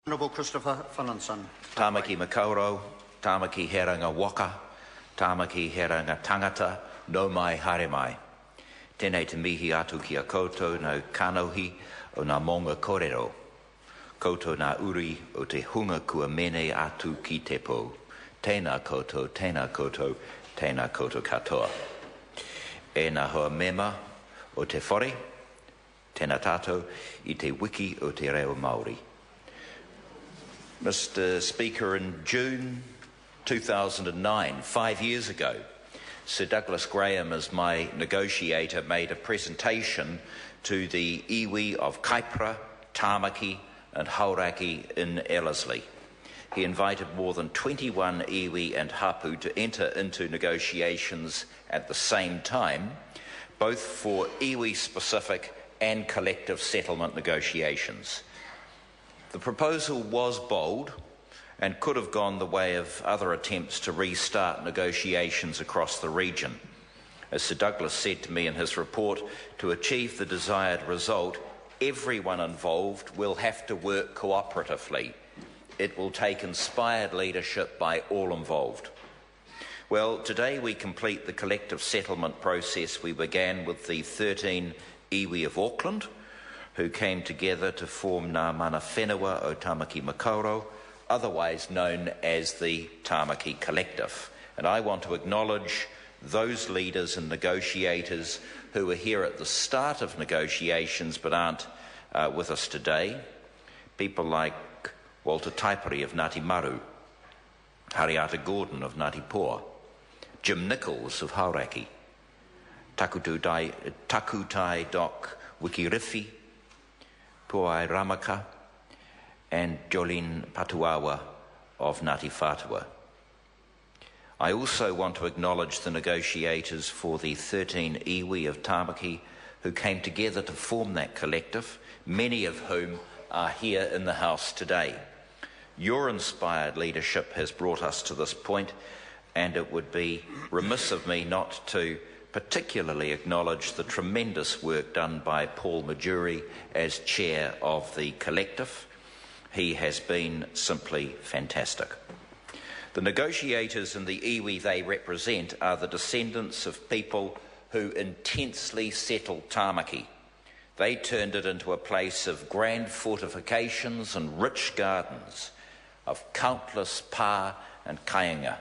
Honourable Christopher Finlinson. Tamaki Makaurau, Tamaki heranga waka, Tamaki heranga tangata, no mai haere mai. Tēnei te mihi atu ki a koutou no kanohi o ngā monga korero. Koutou ngā uri o te hunga kua mene atu ki te pō. Tēnā koutou, tēnā koutou, tēnā koutou katoa. E nā hoa mema o te whare, tēnā tātou I te wiki o te reo Māori. Mr. Speaker, in June 2009, 5 years ago, Sir Douglas Graham, as my negotiator, made a presentation to the iwi of Kaipara, Tamaki and Hauraki in Ellerslie. He invited more than 21 iwi and hapu to enter into negotiations at the same time, both for iwi-specific and collective settlement negotiations. The proposal was bold and could have gone the way of other attempts to restart negotiations across the region. As Sir Douglas said to me in his report, to achieve the desired result, everyone involved will have to work cooperatively. It will take inspired leadership by all involved. Well, today we complete the collective settlement process we began with the 13 iwi of Auckland, who came together to form Ngā Mana Whenua o Tamaki Makaurau, otherwise known as the Tamaki Collective. And I want to acknowledge those leaders and negotiators who were here at the start of negotiations but aren't with us today. People like Walter Taipari of Ngāti Maru, Hariata Gordon of Ngāti Poa, Jim Nichols of Hauraki, Takutai Doc Wikirifi, Puai Ramaka, and Jolene Patuawa of Ngāti Whātua. I also want to acknowledge the negotiators for the 13 iwi of Tamaki who came together to form that collective, many of whom are here in the House today. Your inspired leadership has brought us to this point, and it would be remiss of me not to particularly acknowledge the tremendous work done by Paul Majuri as chair of the collective. He has been simply fantastic. The negotiators and the iwi they represent are the descendants of people who intensely settled Tamaki. They turned it into a place of grand fortifications and rich gardens, of countless pā and kainga.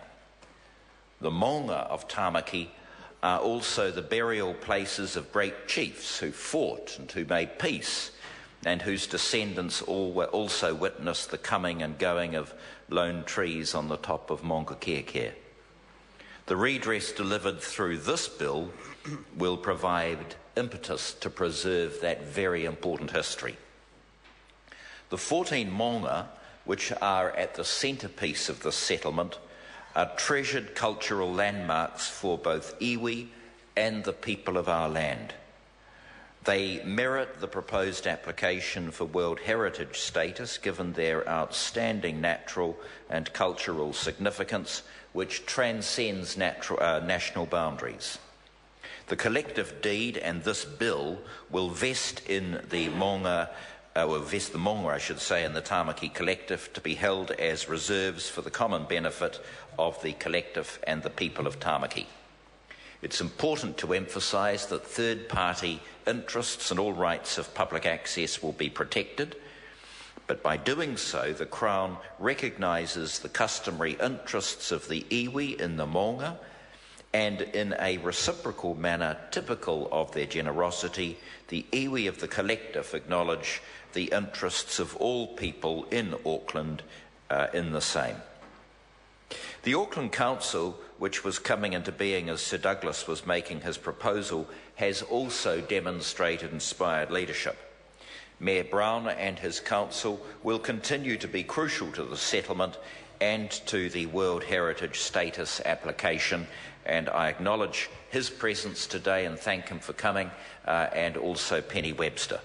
The maunga of Tamaki are also the burial places of great chiefs who fought and who made peace, and whose descendants also witnessed the coming and going of lone trees on the top of Mongakeke. The redress delivered through this bill will provide impetus to preserve that very important history. The 14 maunga, which are at the centrepiece of this settlement, are treasured cultural landmarks for both iwi and the people of our land. They merit the proposed application for World Heritage status given their outstanding natural and cultural significance, which transcends national boundaries. The collective deed and this bill will vest in the maunga, I should say, in the Tamaki Collective to be held as reserves for the common benefit of the collective and the people of Tamaki. It's important to emphasise that third-party interests and all rights of public access will be protected, but by doing so, the Crown recognises the customary interests of the iwi in the maunga, and in a reciprocal manner typical of their generosity, the iwi of the collective acknowledge the interests of all people in Auckland in the same. The Auckland Council, which was coming into being as Sir Douglas was making his proposal, has also demonstrated inspired leadership. Mayor Brown and his council will continue to be crucial to the settlement and to the World Heritage status application, and I acknowledge his presence today and thank him for coming, and also Penny Webster.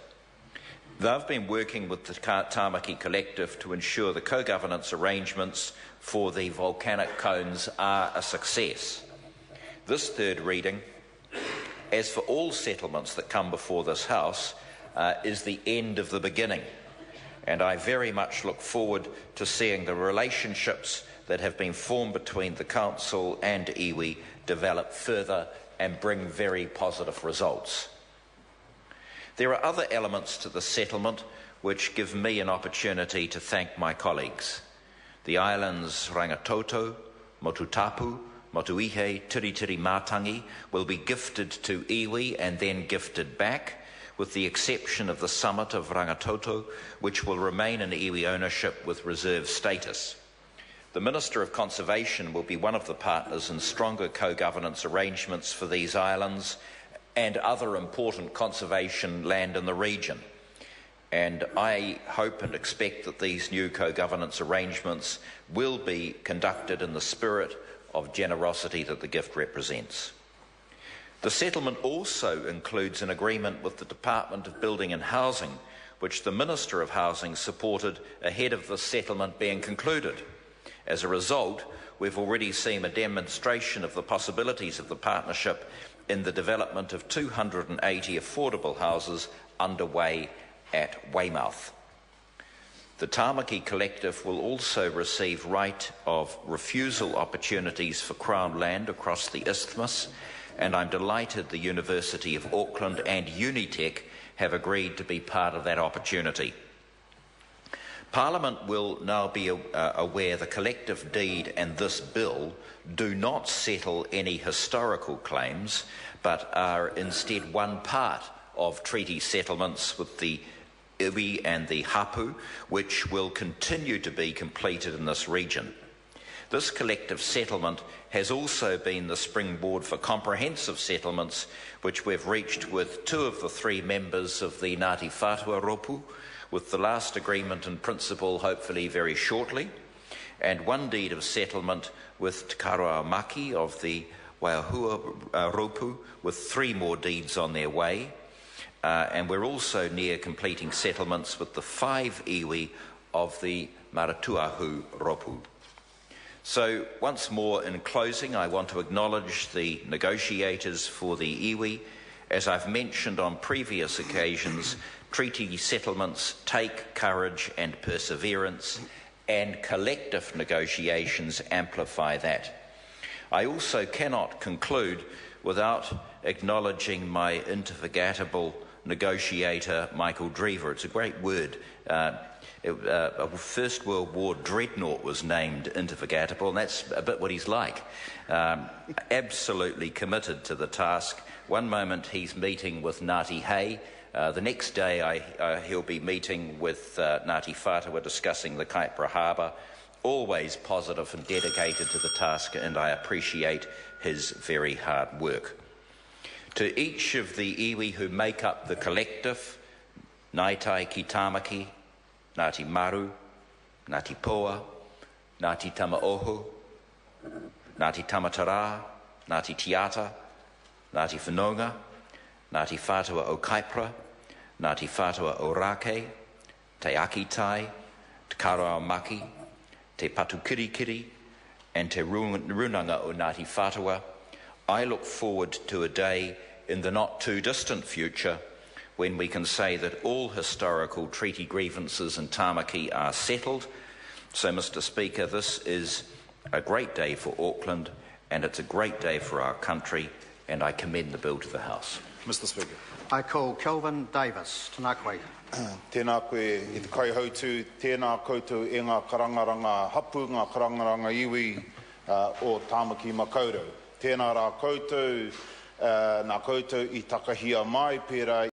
They've been working with the Tamaki Collective to ensure the co-governance arrangements for the volcanic cones are a success. This third reading, as for all settlements that come before this House, is the end of the beginning. and I very much look forward to seeing the relationships that have been formed between the Council and iwi develop further and bring very positive results. There are other elements to the settlement which give me an opportunity to thank my colleagues. The islands Rangitoto, Motutapu, Motuihe, Tiritiri Mātangi will be gifted to iwi and then gifted back, with the exception of the summit of Rangitoto, which will remain in iwi ownership with reserve status. The Minister of Conservation will be one of the partners in stronger co-governance arrangements for these islands and other important conservation land in the region. And I hope and expect that these new co-governance arrangements will be conducted in the spirit of generosity that the gift represents. The settlement also includes an agreement with the Department of Building and Housing, which the Minister of Housing supported ahead of the settlement being concluded. As a result, we've already seen a demonstration of the possibilities of the partnership in the development of 280 affordable houses underway at Weymouth. The Tamaki Collective will also receive right of refusal opportunities for Crown land across the Isthmus, and I'm delighted the University of Auckland and Unitec have agreed to be part of that opportunity. Parliament will now be aware the collective deed and this bill do not settle any historical claims, but are instead one part of treaty settlements with the iwi and the hapu, which will continue to be completed in this region. This collective settlement has also been the springboard for comprehensive settlements, which we've reached with 2 of the 3 members of the Ngāti Whātua Ropu, with the last agreement in principle hopefully very shortly, and 1 deed of settlement with Tamaki of the Waiahua Ropu, with 3 more deeds on their way. And we're also near completing settlements with the 5 iwi of the Maratuahu Ropu. So once more in closing, I want to acknowledge the negotiators for the iwi. As I've mentioned on previous occasions, treaty settlements take courage and perseverance, and collective negotiations amplify that. I also cannot conclude without acknowledging my indefatigable negotiator, Michael Drever. It's a great word. A First World War dreadnought was named Indefatigable, and that's a bit what he's like. Absolutely committed to the task. One moment he's meeting with Ngāti Hei. The next day he'll be meeting with Ngāti Whātua discussing the Kaipara Harbour. Always positive and dedicated to the task, and I appreciate his very hard work. To each of the iwi who make up the collective, Ngātai ki Tamaki, Ngāti Maru, Ngāti Poa, Ngāti Tamaohu, Ngāti Tamatara, Ngāti Tiata, Ngāti Whenua, Ngāti Whātua o Kaipara, Ngāti Whātua o Rake, Te Akitai, Te Karao Maki, Te Patukirikiri, and Te Runanga o Ngāti Whātua, I look forward to a day in the not too distant future when we can say that all historical treaty grievances in Tamaki are settled. So, Mr. Speaker, this is a great day for Auckland, and it's a great day for our country, and I commend the bill to the House. Mr. Speaker. I call Kelvin Davis. Tēnā koe. Tēnā koe i te kaihautu, tēnā koutou e ngā karangaranga hapu, ngā karangaranga iwi o Tamaki Makaurau. Tēnā rā koutou, nā koutou i takahia mai pērā